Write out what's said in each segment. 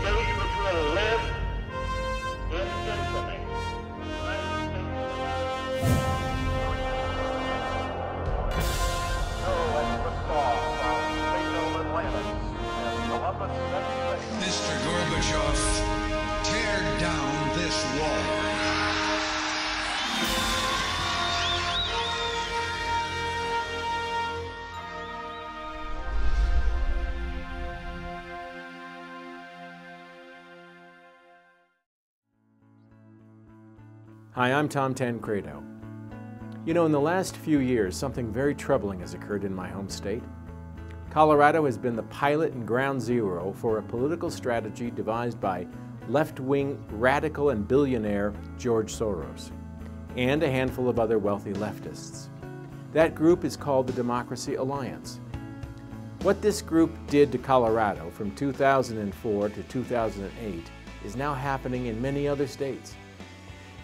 date which will live in infamy. Mr. Gorbachev, tear down this wall. Hi, I'm Tom Tancredo. You know, in the last few years, something very troubling has occurred in my home state. Colorado has been the pilot and ground zero for a political strategy devised by left-wing radical and billionaire George Soros and a handful of other wealthy leftists. That group is called the Democracy Alliance. What this group did to Colorado from 2004 to 2008 is now happening in many other states.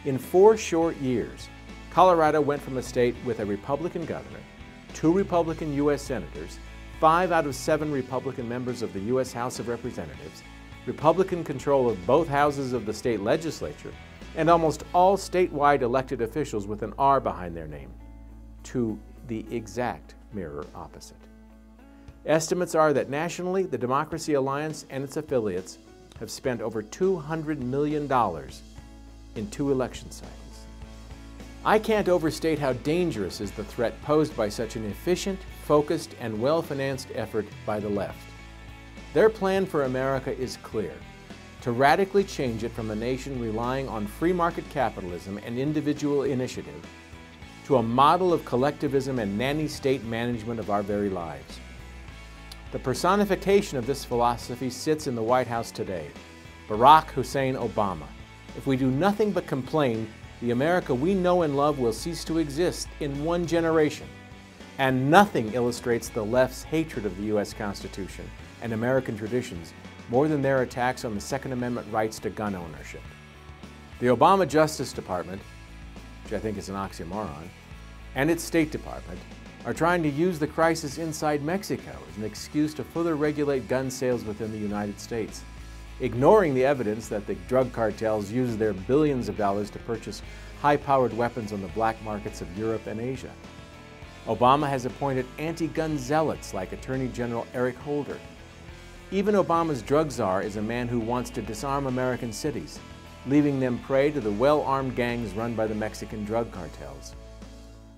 In 4 short years, Colorado went from a state with a Republican governor, 2 Republican U.S. senators, 5 out of 7 Republican members of the U.S. House of Representatives, Republican control of both houses of the state legislature, and almost all statewide elected officials with an R behind their name, to the exact mirror opposite. Estimates are that nationally, the Democracy Alliance and its affiliates have spent over $200 million in 2 election cycles. I can't overstate how dangerous is the threat posed by such an efficient, focused, and well-financed effort by the left. Their plan for America is clear: to radically change it from a nation relying on free market capitalism and individual initiative to a model of collectivism and nanny state management of our very lives. The personification of this philosophy sits in the White House today, Barack Hussein Obama. If we do nothing but complain, the America we know and love will cease to exist in 1 generation. And nothing illustrates the left's hatred of the U.S. Constitution and American traditions more than their attacks on the Second Amendment rights to gun ownership. The Obama Justice Department, which I think is an oxymoron, and its State Department are trying to use the crisis inside Mexico as an excuse to further regulate gun sales within the United States, ignoring the evidence that the drug cartels use their billions of dollars to purchase high-powered weapons on the black markets of Europe and Asia. Obama has appointed anti-gun zealots like Attorney General Eric Holder. Even Obama's drug czar is a man who wants to disarm American cities, leaving them prey to the well-armed gangs run by the Mexican drug cartels.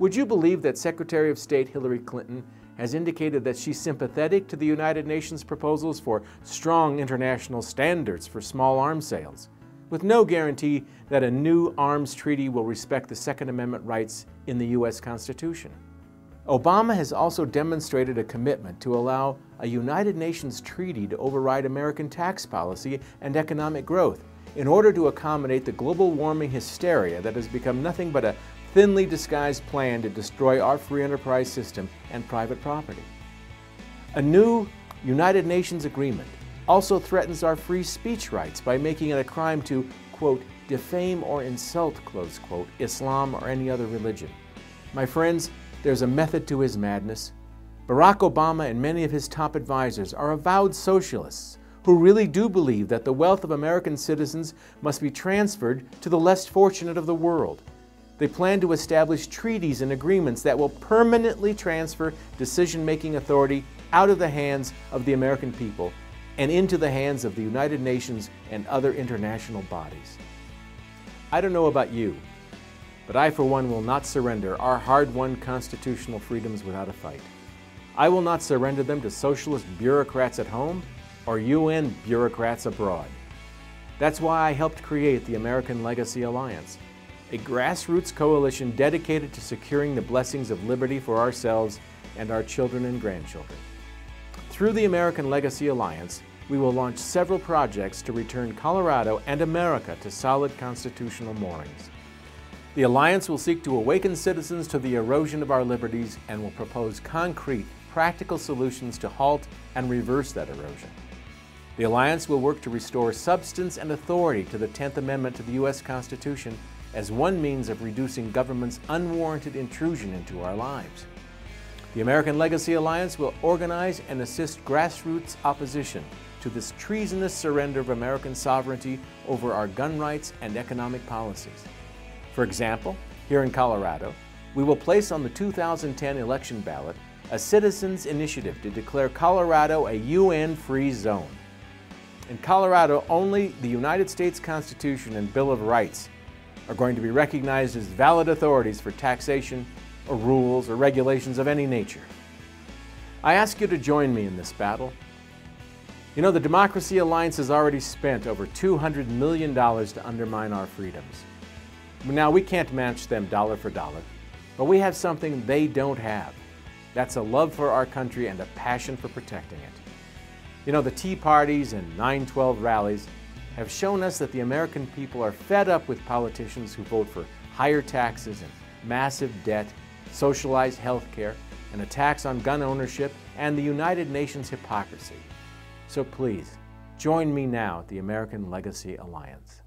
Would you believe that Secretary of State Hillary Clinton has indicated that she's sympathetic to the United Nations proposals for strong international standards for small arms sales, with no guarantee that a new arms treaty will respect the Second Amendment rights in the U.S. Constitution? Obama has also demonstrated a commitment to allow a United Nations treaty to override American tax policy and economic growth in order to accommodate the global warming hysteria that has become nothing but a thinly disguised plan to destroy our free enterprise system and private property. A new United Nations agreement also threatens our free speech rights by making it a crime to, quote, defame or insult, close quote, Islam or any other religion. My friends, there's a method to his madness. Barack Obama and many of his top advisors are avowed socialists who really do believe that the wealth of American citizens must be transferred to the less fortunate of the world. They plan to establish treaties and agreements that will permanently transfer decision-making authority out of the hands of the American people and into the hands of the United Nations and other international bodies. I don't know about you, but I for one will not surrender our hard-won constitutional freedoms without a fight. I will not surrender them to socialist bureaucrats at home or UN bureaucrats abroad. That's why I helped create the American Legacy Alliance, a grassroots coalition dedicated to securing the blessings of liberty for ourselves and our children and grandchildren. Through the American Legacy Alliance, we will launch several projects to return Colorado and America to solid constitutional moorings. The Alliance will seek to awaken citizens to the erosion of our liberties and will propose concrete, practical solutions to halt and reverse that erosion. The Alliance will work to restore substance and authority to the 10th Amendment to the U.S. Constitution as one means of reducing government's unwarranted intrusion into our lives. The American Legacy Alliance will organize and assist grassroots opposition to this treasonous surrender of American sovereignty over our gun rights and economic policies. For example, here in Colorado, we will place on the 2010 election ballot a citizens' initiative to declare Colorado a UN-free zone. In Colorado, only the United States Constitution and Bill of Rights are going to be recognized as valid authorities for taxation or rules or regulations of any nature. I ask you to join me in this battle. You know, the Democracy Alliance has already spent over $200 million to undermine our freedoms. Now, we can't match them dollar for dollar, but we have something they don't have. That's a love for our country and a passion for protecting it. You know, the Tea Parties and 9/12 rallies have shown us that the American people are fed up with politicians who vote for higher taxes and massive debt, socialized health care, and a tax on gun ownership, and the United Nations hypocrisy. So please, join me now at the American Legacy Alliance.